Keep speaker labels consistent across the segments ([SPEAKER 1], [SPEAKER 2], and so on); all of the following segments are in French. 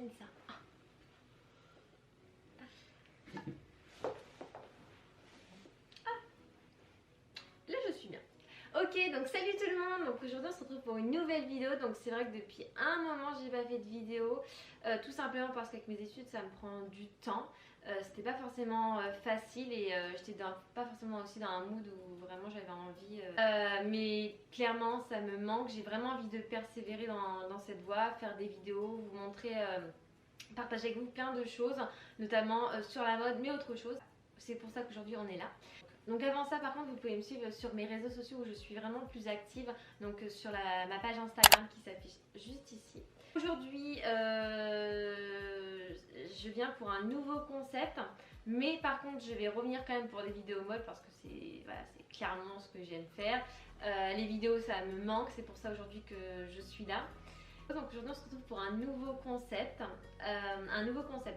[SPEAKER 1] gêne ça. Là je suis bien. Ok, donc salut tout le monde. Donc aujourd'hui on se retrouve pour une nouvelle vidéo. Donc c'est vrai que depuis un moment j'ai pas fait de vidéo, tout simplement parce qu'avec mes études ça me prend du temps. C'était pas forcément facile et j'étais pas forcément aussi dans un mood où vraiment j'avais envie. Mais clairement ça me manque. J'ai vraiment envie de persévérer dans cette voie, faire des vidéos, vous montrer, partager avec vous plein de choses, notamment sur la mode, mais autre chose. C'est pour ça qu'aujourd'hui on est là. Donc avant ça par contre vous pouvez me suivre sur mes réseaux sociaux où je suis vraiment le plus active, donc sur ma page Instagram qui s'affiche juste ici. Aujourd'hui je viens pour un nouveau concept, mais par contre je vais revenir quand même pour des vidéos mode parce que c'est clairement ce que j'aime faire. Les vidéos ça me manque, c'est pour ça aujourd'hui que je suis là. Donc aujourd'hui on se retrouve pour un nouveau concept.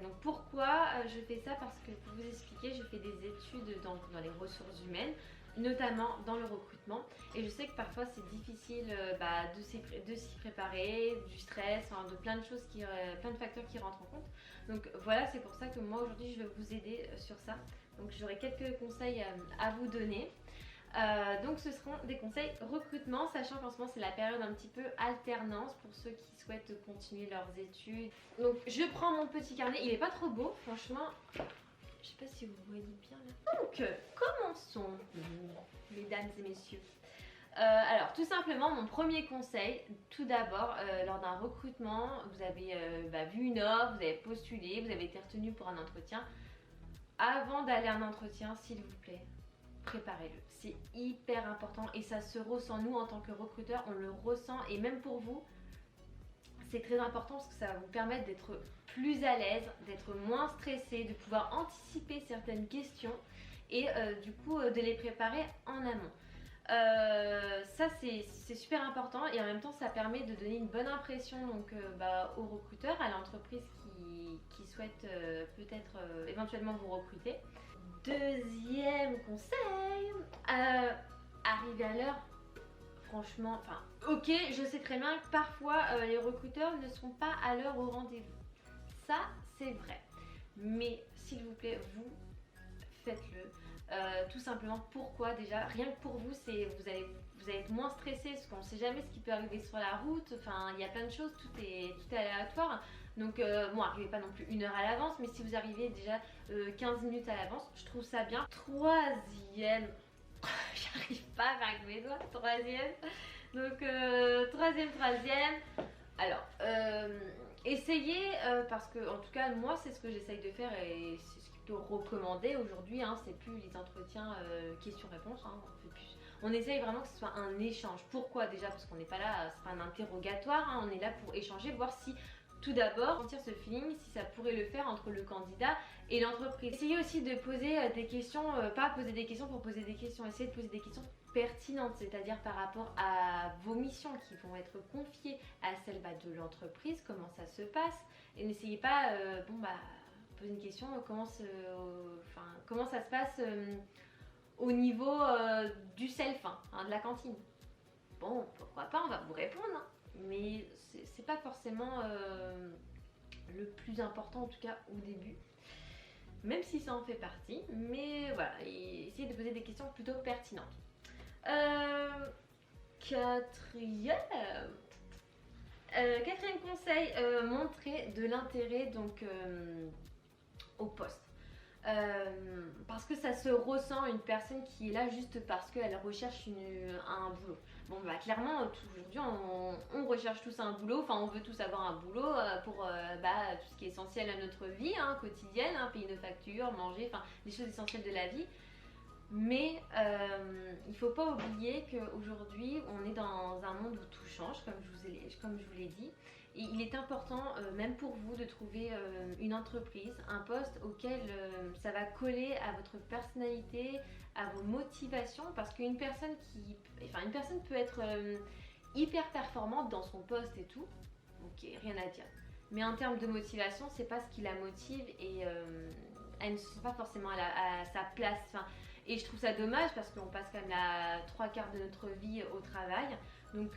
[SPEAKER 1] Donc pourquoi je fais ça? Parce que pour vous expliquer, je fais des études dans les ressources humaines, notamment dans le recrutement. Et je sais que parfois c'est difficile de s'y préparer, du stress, de plein de choses, plein de facteurs qui rentrent en compte. Donc voilà, c'est pour ça que moi aujourd'hui je vais vous aider sur ça. Donc j'aurai quelques conseils à vous donner. Donc ce seront des conseils recrutement, sachant qu'en ce moment c'est la période un petit peu alternance pour ceux qui souhaitent continuer leurs études. Donc je prends mon petit carnet, il est pas trop beau franchement, je sais pas si vous voyez bien là. Donc commençons mesdames et messieurs. Alors tout simplement mon premier conseil, tout d'abord lors d'un recrutement, vous avez vu une offre, vous avez postulé, vous avez été retenu pour un entretien. Avant d'aller à un entretien, s'il vous plaît, préparez-le, c'est hyper important et ça se ressent. Nous en tant que recruteurs on le ressent et même pour vous c'est très important parce que ça va vous permettre d'être plus à l'aise, d'être moins stressé, de pouvoir anticiper certaines questions et du coup de les préparer en amont. Ça c'est super important et en même temps ça permet de donner une bonne impression donc, aux recruteurs, à l'entreprise qui souhaite peut-être éventuellement vous recruter. Deuxième conseil, arriver à l'heure. Franchement, ok, je sais très bien que parfois les recruteurs ne sont pas à l'heure au rendez-vous. Ça, c'est vrai. Mais s'il vous plaît, vous faites-le. Tout simplement, pourquoi déjà? Rien que pour vous, vous allez être moins stressé parce qu'on ne sait jamais ce qui peut arriver sur la route. Enfin, il y a plein de choses, tout est aléatoire. Donc, arrivez pas non plus une heure à l'avance, mais si vous arrivez déjà 15 minutes à l'avance, je trouve ça bien. Troisième, j'arrive pas à faire avec mes doigts. Troisième, donc troisième. Alors, essayez, parce que en tout cas, moi, c'est ce que j'essaye de faire et c'est ce qui peut recommander aujourd'hui. C'est plus les entretiens questions-réponses. On essaye vraiment que ce soit un échange. Pourquoi déjà? Parce qu'on n'est pas là, c'est pas un interrogatoire. On est là pour échanger, voir si tout d'abord sentir ce feeling, si ça pourrait le faire entre le candidat et l'entreprise. Essayez aussi de poser des questions, pas poser des questions pour poser des questions, essayez de poser des questions pertinentes, c'est-à-dire par rapport à vos missions qui vont être confiées à celles de l'entreprise, comment ça se passe, et n'essayez pas, poser une question, comment ça se passe au niveau du self, de la cantine. Bon, pourquoi pas, on va vous répondre, mais c'est pas forcément le plus important, en tout cas au début, même si ça en fait partie. Mais voilà, essayez de poser des questions plutôt pertinentes. Quatrième conseil, montrer de l'intérêt donc au poste. Parce que ça se ressent, une personne qui est là juste parce qu'elle recherche un boulot. Bon clairement aujourd'hui on recherche tous un boulot, on veut tous avoir un boulot pour tout ce qui est essentiel à notre vie quotidienne, payer nos factures, manger, des choses essentielles de la vie. Mais il ne faut pas oublier qu'aujourd'hui on est dans un monde où tout change, comme je vous l'ai dit. Et il est important, même pour vous, de trouver une entreprise, un poste auquel ça va coller à votre personnalité, à vos motivations, parce qu'une personne peut être hyper performante dans son poste et tout, ok, rien à dire. Mais en termes de motivation, c'est pas ce qui la motive et elle ne se sent pas forcément à sa place. Et je trouve ça dommage parce qu'on passe quand même la 3/4 de notre vie au travail. Donc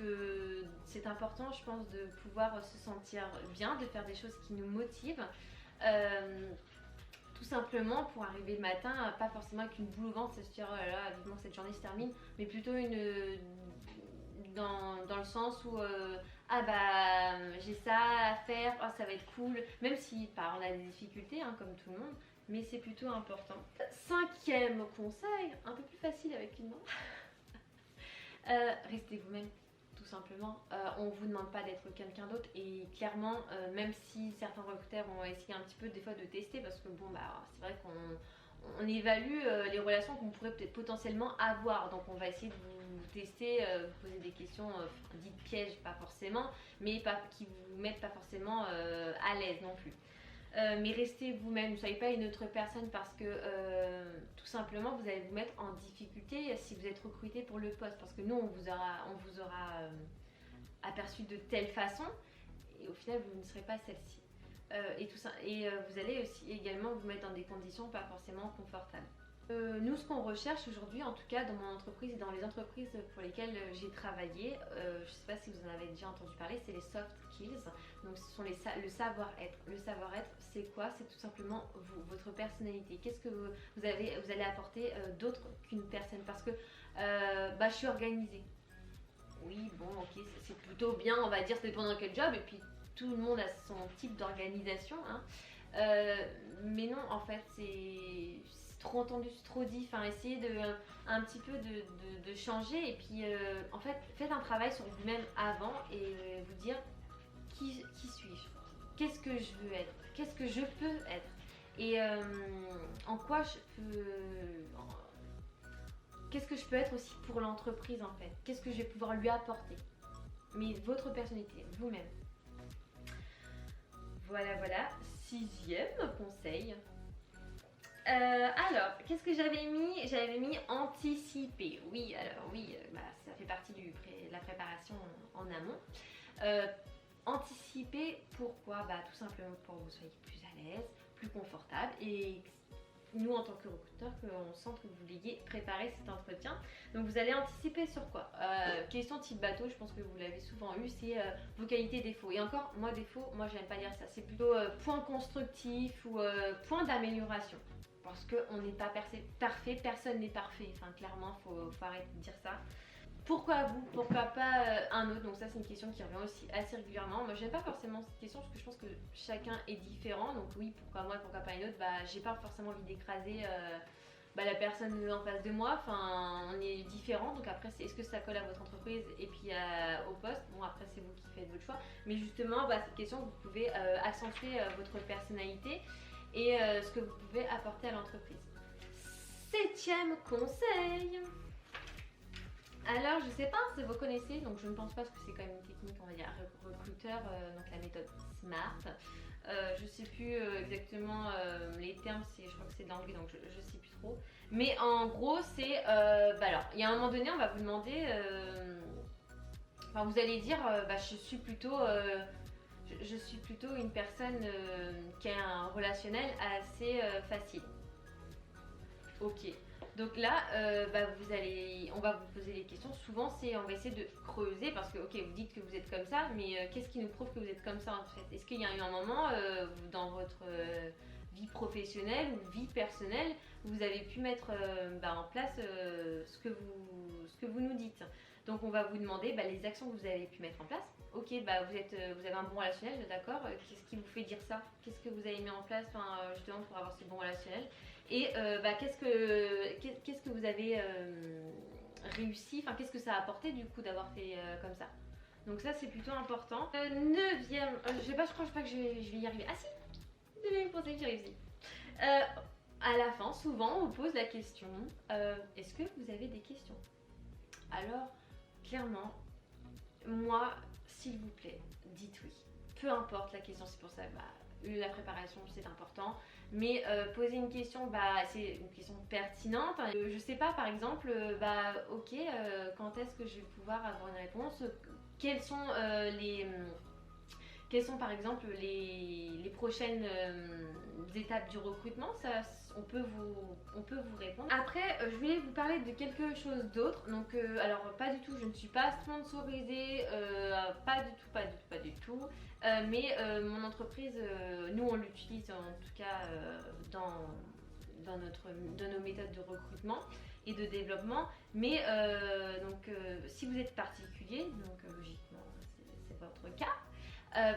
[SPEAKER 1] c'est important, je pense, de pouvoir se sentir bien, de faire des choses qui nous motivent. Tout simplement pour arriver le matin, pas forcément avec une boule au ventre, c'est se dire oh là là, vivement que cette journée se termine, mais plutôt dans le sens où ah bah j'ai ça à faire, oh, ça va être cool, même si bah, on a des difficultés hein, comme tout le monde, mais c'est plutôt important. 5e conseil, un peu plus facile avec une main. Restez vous-même. Tout simplement, on vous demande pas d'être quelqu'un d'autre et clairement, même si certains recruteurs ont essayé un petit peu des fois de tester parce que bon bah c'est vrai qu'on évalue les relations qu'on pourrait peut-être potentiellement avoir, donc on va essayer de vous tester, vous poser des questions dites pièges, pas forcément, mais pas, qui vous mettent pas forcément à l'aise non plus. Mais restez vous-même, ne soyez pas une autre personne parce que tout simplement vous allez vous mettre en difficulté si vous êtes recruté pour le poste parce que nous on vous aura aperçu de telle façon et au final vous ne serez pas celle-ci. Et tout ça, et vous allez aussi également vous mettre dans des conditions pas forcément confortables. Nous, ce qu'on recherche aujourd'hui, en tout cas dans mon entreprise et dans les entreprises pour lesquelles j'ai travaillé, je ne sais pas si vous en avez déjà entendu parler, c'est les soft skills. Donc, ce sont le savoir-être. Le savoir-être, c'est quoi? C'est tout simplement vous, votre personnalité. Qu'est-ce que vous allez apporter d'autre qu'une personne? Parce que je suis organisée. Oui, bon, ok, c'est plutôt bien, on va dire, ça dépend dans quel job. Et puis, tout le monde a son type d'organisation. Hein. Mais non, en fait, c'est trop entendu, c'est trop dit. Enfin, essayez un petit peu de changer. Et puis, en fait, faites un travail sur vous-même avant et vous dire qui suis-je? Qu'est-ce que je veux être? Qu'est-ce que je peux être? Et en quoi je peux. Qu'est-ce que je peux être aussi pour l'entreprise en fait? Qu'est-ce que je vais pouvoir lui apporter? Mais votre personnalité, vous-même. Voilà, voilà. 6e conseil. Alors, qu'est-ce que j'avais mis? J'avais mis anticiper. Oui, alors oui, ça fait partie de la préparation en amont. Anticiper, pourquoi? Tout simplement pour que vous soyez plus à l'aise, plus confortable et nous en tant que recruteur, qu'on sente que vous l'ayez préparé cet entretien. Donc vous allez anticiper sur quoi? Question type bateau, je pense que vous l'avez souvent eu, c'est vos qualités défauts. Et encore, moi défaut, moi j'aime pas dire ça, c'est plutôt point constructif ou point d'amélioration. Parce qu'on n'est pas parfait, personne n'est parfait. Enfin clairement, faut arrêter de dire ça. Pourquoi vous? Pourquoi pas un autre? Donc ça c'est une question qui revient aussi assez régulièrement. Moi j'aime pas forcément cette question parce que je pense que chacun est différent. Donc oui, pourquoi moi et pourquoi pas une autre? J'ai pas forcément envie d'écraser la personne en face de moi. Enfin on est différents. Donc après c'est est-ce que ça colle à votre entreprise et puis au poste? Bon après c'est vous qui faites votre choix. Mais justement cette question vous pouvez accentuer votre personnalité et ce que vous pouvez apporter à l'entreprise. 7e conseil. Alors, je sais pas si vous connaissez, donc je ne pense pas que c'est quand même une technique, on va dire, recruteur, donc la méthode SMART. Je sais plus exactement les termes, je crois que c'est de l'anglais, donc je sais plus trop. Mais en gros, c'est, alors, il y a un moment donné, on va vous demander, vous allez dire, je suis plutôt une personne qui a un relationnel assez facile. Ok. Donc là, on va vous poser des questions. Souvent, on va essayer de creuser parce que, ok, vous dites que vous êtes comme ça, mais qu'est-ce qui nous prouve que vous êtes comme ça en fait? Est-ce qu'il y a eu un moment dans votre vie professionnelle ou vie personnelle où vous avez pu mettre en place ce que vous nous dites? Donc, on va vous demander les actions que vous avez pu mettre en place. Ok, vous avez un bon relationnel, d'accord. Qu'est-ce qui vous fait dire ça? Qu'est-ce que vous avez mis en place justement pour avoir ce bon relationnel? Et qu'est-ce que vous avez réussi, qu'est-ce que ça a apporté du coup d'avoir fait comme ça? Donc ça c'est plutôt important. 9e, je crois pas que je vais y arriver. Ah si, 9e conseil que j'ai réussi. À la fin, souvent on vous pose la question, est-ce que vous avez des questions? Alors, clairement, moi, s'il vous plaît, dites oui. Peu importe la question, c'est pour ça la préparation c'est important, mais poser une question, c'est une question pertinente. Je sais pas, par exemple, ok, quand est-ce que je vais pouvoir avoir une réponse? Quelles sont par exemple les prochaines étapes du recrutement? on peut vous répondre. Après, je voulais vous parler de quelque chose d'autre. Donc, alors pas du tout, je ne suis pas sponsorisée, pas du tout. Mais mon entreprise, nous on l'utilise en tout cas dans nos méthodes de recrutement et de développement. Mais si vous êtes particulier, donc logiquement c'est votre cas.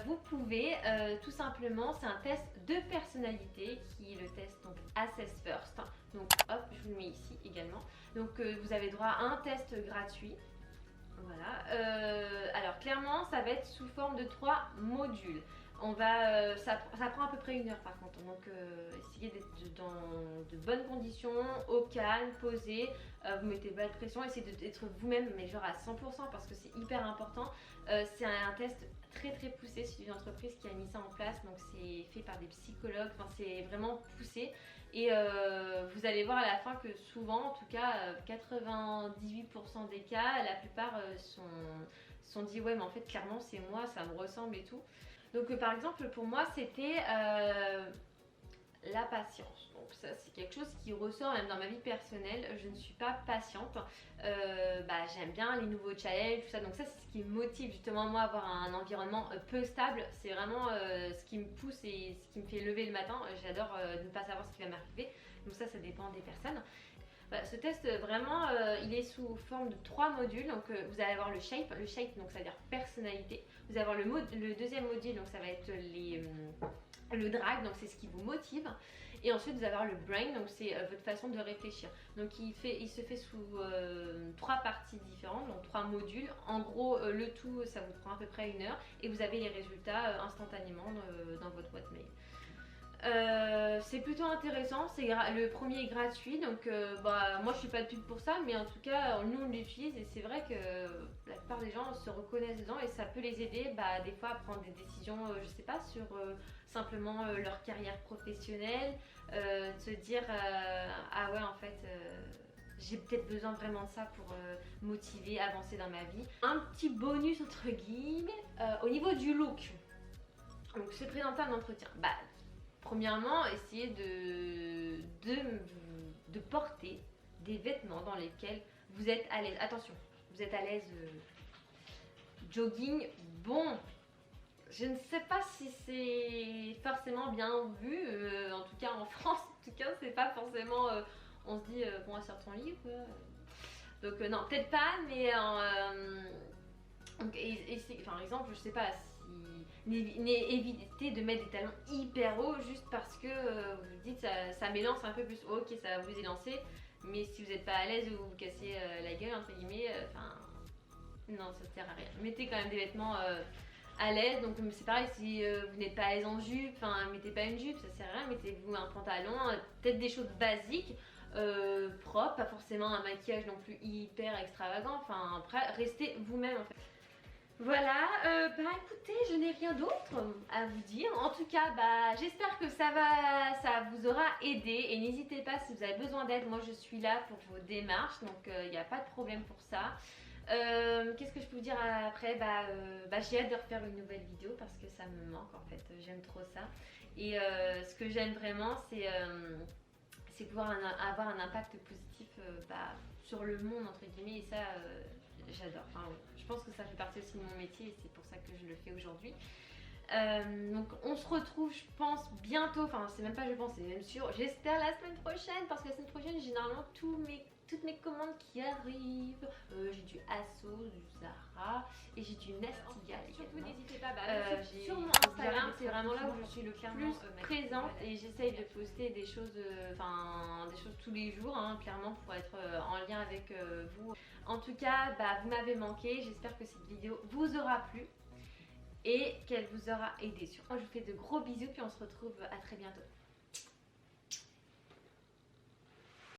[SPEAKER 1] Vous pouvez tout simplement, c'est un test de personnalité qui est le test donc Assess First. Donc hop, je vous le mets ici également. Donc vous avez droit à un test gratuit. Voilà. Alors clairement, ça va être sous forme de 3 modules. Ça prend à peu près 1 heure par contre. Donc essayez d'être dans de bonnes conditions, au calme, posé. Vous mettez pas de pression, essayez d'être vous-même, mais genre à 100% parce que c'est hyper important. C'est un test très poussé, c'est une entreprise qui a mis ça en place, donc c'est fait par des psychologues, enfin c'est vraiment poussé. Et vous allez voir à la fin que souvent, en tout cas 98% des cas, la plupart sont dit ouais mais en fait clairement c'est moi, ça me ressemble et tout. Donc par exemple pour moi c'était la patience. Donc ça c'est quelque chose qui ressort même dans ma vie personnelle. Je ne suis pas patiente. J'aime bien les nouveaux challenges, tout ça. Donc ça c'est ce qui me motive justement moi à avoir un environnement peu stable. C'est vraiment ce qui me pousse et ce qui me fait lever le matin. J'adore ne pas savoir ce qui va m'arriver. Donc ça dépend des personnes. Ce test vraiment il est sous forme de 3 modules. Donc vous allez avoir le shape donc ça veut dire personnalité. Vous allez avoir le deuxième module, donc ça va être le drive, donc c'est ce qui vous motive. Et ensuite vous allez avoir le brain, donc c'est votre façon de réfléchir. Donc il se fait sous 3 parties différentes, donc 3 modules. En gros le tout ça vous prend à peu près 1 heure et vous avez les résultats instantanément dans votre boîte mail. C'est plutôt intéressant, le premier est gratuit, donc moi je suis pas de pub pour ça, mais en tout cas nous on l'utilise et c'est vrai que la plupart des gens se reconnaissent dedans et ça peut les aider des fois à prendre des décisions, je sais pas, sur simplement leur carrière professionnelle, de se dire ah ouais en fait j'ai peut-être besoin vraiment de ça pour motiver, avancer dans ma vie. Un petit bonus entre guillemets au niveau du look, donc se présenter à un entretien. Premièrement, essayez de porter des vêtements dans lesquels vous êtes à l'aise. Attention, vous êtes à l'aise jogging. Bon, je ne sais pas si c'est forcément bien vu. En tout cas, en France, en tout cas, c'est pas forcément. On se dit, bon, elle sort ton livre. Donc, non, peut-être pas, mais. Par exemple, je sais pas. Évitez de mettre des talons hyper hauts juste parce que vous dites ça m'élance un peu plus. Ok, ça va vous élancer, mais si vous n'êtes pas à l'aise ou vous vous cassez la gueule entre guillemets, non, ça sert à rien. Mettez quand même des vêtements à l'aise. Donc c'est pareil, si vous n'êtes pas à l'aise en jupe, mettez pas une jupe, ça sert à rien. Mettez-vous un pantalon, peut-être des choses basiques, propres, pas forcément un maquillage non plus hyper extravagant. Après, restez vous-même en fait. Voilà, écoutez, je n'ai rien d'autre à vous dire. En tout cas, j'espère que ça vous aura aidé. Et n'hésitez pas si vous avez besoin d'aide, moi je suis là pour vos démarches. Donc il n'y a pas de problème pour ça. Qu'est-ce que je peux vous dire après j'ai hâte de refaire une nouvelle vidéo parce que ça me manque en fait. J'aime trop ça. Et ce que j'aime vraiment, c'est pouvoir avoir un impact positif sur le monde, entre guillemets. Et ça, j'adore. Je pense que ça fait partie aussi de mon métier et c'est pour ça que je le fais aujourd'hui. Donc on se retrouve je pense bientôt, c'est même pas je pense, c'est même sûr, j'espère la semaine prochaine parce que la semaine prochaine j'ai généralement toutes mes commandes qui arrivent. J'ai du Asos, du Zara et j'ai du Nestigal. Surtout n'hésitez pas, sur mon Instagram c'est vraiment là où je suis le plus présente et j'essaye de poster des choses, des choses tous les jours, clairement pour être en lien avec vous. En tout cas, vous m'avez manqué, j'espère que cette vidéo vous aura plu et qu'elle vous aura aidé. Moi je vous fais de gros bisous puis on se retrouve à très bientôt.